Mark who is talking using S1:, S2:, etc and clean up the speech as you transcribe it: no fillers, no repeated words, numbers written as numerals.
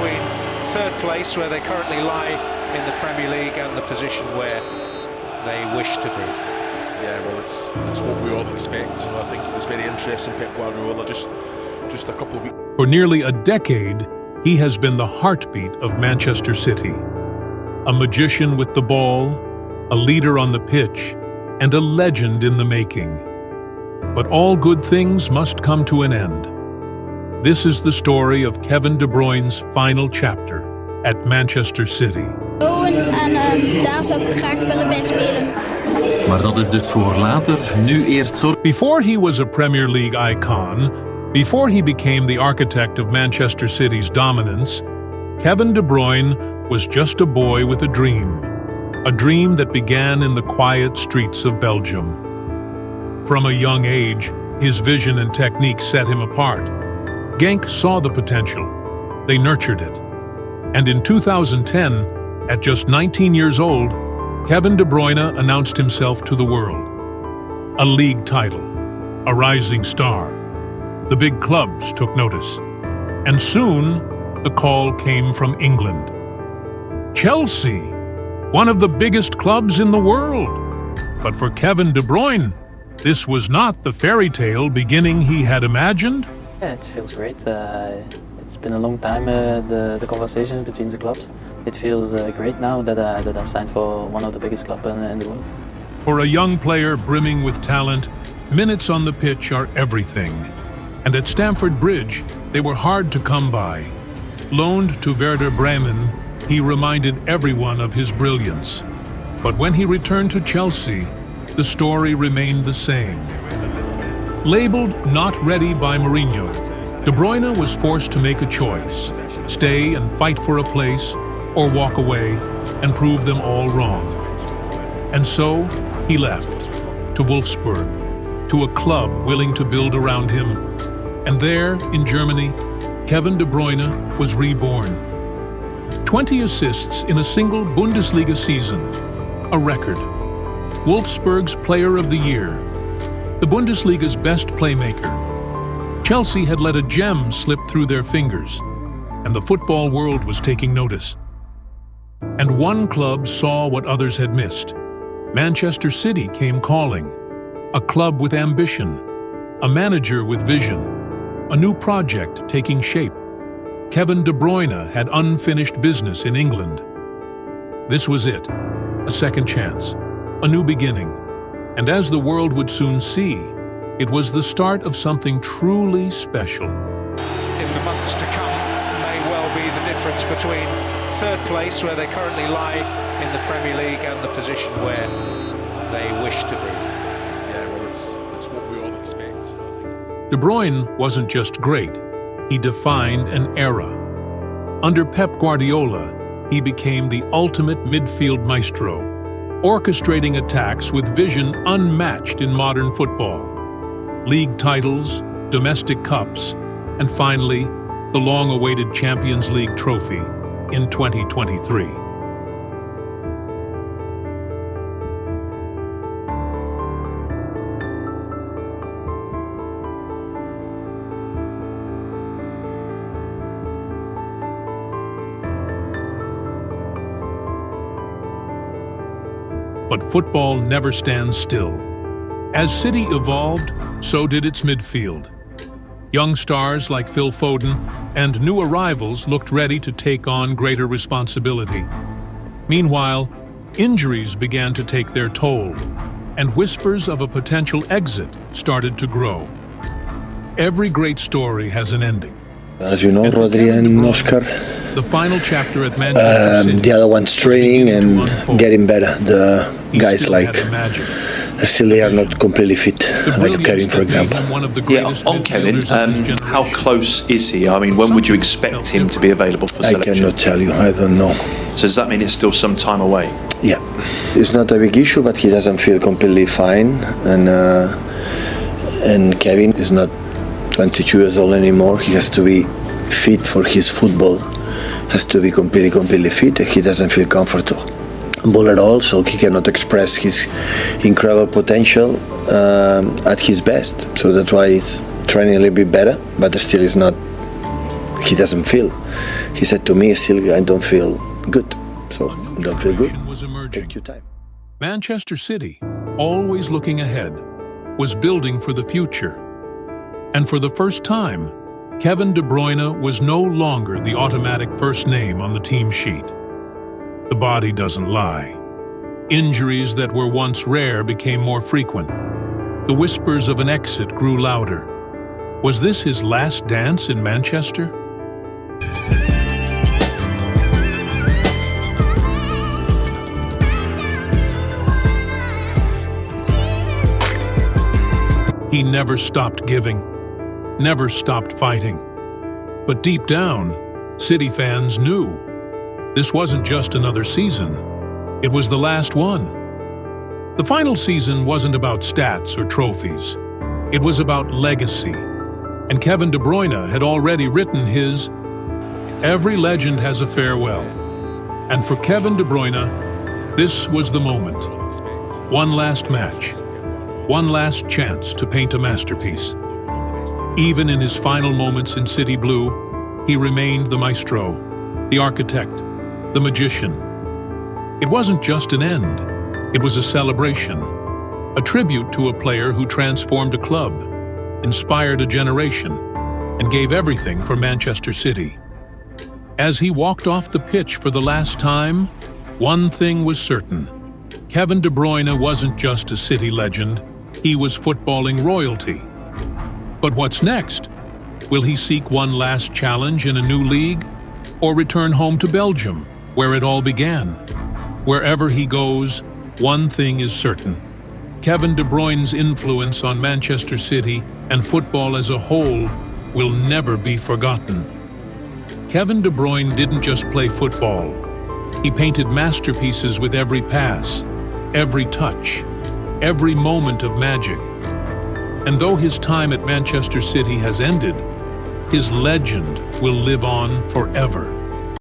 S1: between third place, where they currently lie in the Premier League, and the position where they wish to be.
S2: Yeah, well, it's what we all expect. I think it was very interesting, Pep Guardiola, just a couple of weeks.
S3: For nearly a decade, he has been the heartbeat of Manchester City. A magician with the ball, a leader on the pitch, and a legend in the making. But all good things must come to an end. This is the story of Kevin De Bruyne's final chapter at Manchester City.
S4: Daar zou ik graag willen bij spelen.
S5: Maar dat is dus voor later. Nu eerst zorg.
S3: Before he was a Premier League icon, before he became the architect of Manchester City's dominance, Kevin De Bruyne was just a boy with a dream that began in the quiet streets of Belgium. From a young age, his vision and technique set him apart. Genk saw the potential. They nurtured it. And in 2010, at just 19 years old, Kevin De Bruyne announced himself to the world. A league title, a rising star. The big clubs took notice. And soon, the call came from England. Chelsea, one of the biggest clubs in the world. But for Kevin De Bruyne, this was not the fairy tale beginning he had imagined.
S6: Yeah, it feels great. It's been a long time, the conversation between the clubs. It feels great now that I signed for one of the biggest clubs in the world.
S3: For a young player brimming with talent, minutes on the pitch are everything. And at Stamford Bridge, they were hard to come by. Loaned to Werder Bremen, he reminded everyone of his brilliance. But when he returned to Chelsea, the story remained the same. Labeled not ready by Mourinho, De Bruyne was forced to make a choice: stay and fight for a place, or walk away and prove them all wrong. And so he left, to Wolfsburg, to a club willing to build around him. And there, in Germany, Kevin De Bruyne was reborn. 20 assists in a single Bundesliga season, a record. Wolfsburg's Player of the Year, the Bundesliga's best playmaker. Chelsea had let a gem slip through their fingers, and the football world was taking notice. And one club saw what others had missed. Manchester City came calling. A club with ambition, a manager with vision, a new project taking shape. Kevin De Bruyne had unfinished business in England. This was it, a second chance, a new beginning. And as the world would soon see, it was the start of something truly special.
S1: In the months to come, may well be the difference between third place, where they currently lie in the Premier League, and the position where they wish to be.
S2: Yeah, well, it's what we all expect.
S3: De Bruyne wasn't just great, he defined an era. Under Pep Guardiola, he became the ultimate midfield maestro, orchestrating attacks with vision unmatched in modern football. League titles, domestic cups, and finally, the long-awaited Champions League trophy in 2023. But football never stands still. As City evolved, so did its midfield. Young stars like Phil Foden and new arrivals looked ready to take on greater responsibility. Meanwhile, injuries began to take their toll, and whispers of a potential exit started to grow. Every great story has an ending.
S7: As you know, Rodri and Oscar,
S3: The final chapter at Manchester City.
S7: the other one's training and getting better. The guys like still they are not completely fit, like Kevin, for example.
S8: Yeah, on Kevin, how close is he? I mean, when would you expect him to be available for selection?
S7: I cannot tell you, I don't know.
S8: So does that mean it's still some time away?
S7: Yeah, it's not a big issue, but he doesn't feel completely fine, and Kevin is not 22 years old anymore. He has to be fit for his football, has to be completely fit. He doesn't feel comfortable at all, so he cannot express his incredible potential at his best. So that's why he's training a little bit better, but still is not. He doesn't feel. he said to me, still I don't feel good. So don't feel good.
S3: Was emerging.
S7: Take your time.
S3: Manchester City, always looking ahead, was building for the future. And for the first time, Kevin De Bruyne was no longer the automatic first name on the team sheet. The body doesn't lie. Injuries that were once rare became more frequent. The whispers of an exit grew louder. Was this his last dance in Manchester? He never stopped giving, never stopped fighting. But deep down, City fans knew this wasn't just another season, it was the last one. The final season wasn't about stats or trophies, it was about legacy. And Kevin De Bruyne had already written his "Every legend has a farewell." And for Kevin De Bruyne, this was the moment. One last match. One last chance to paint a masterpiece. Even in his final moments in City Blue, he remained the maestro, the architect, the magician. It wasn't just an end, it was a celebration, a tribute to a player who transformed a club, inspired a generation, and gave everything for Manchester City. As he walked off the pitch for the last time, one thing was certain. Kevin De Bruyne wasn't just a City legend, he was footballing royalty. But what's next? Will he seek one last challenge in a new league? Or return home to Belgium, where it all began? Wherever he goes, one thing is certain. Kevin De Bruyne's influence on Manchester City and football as a whole will never be forgotten. Kevin De Bruyne didn't just play football. He painted masterpieces with every pass, every touch, every moment of magic. And though his time at Manchester City has ended, his legend will live on forever.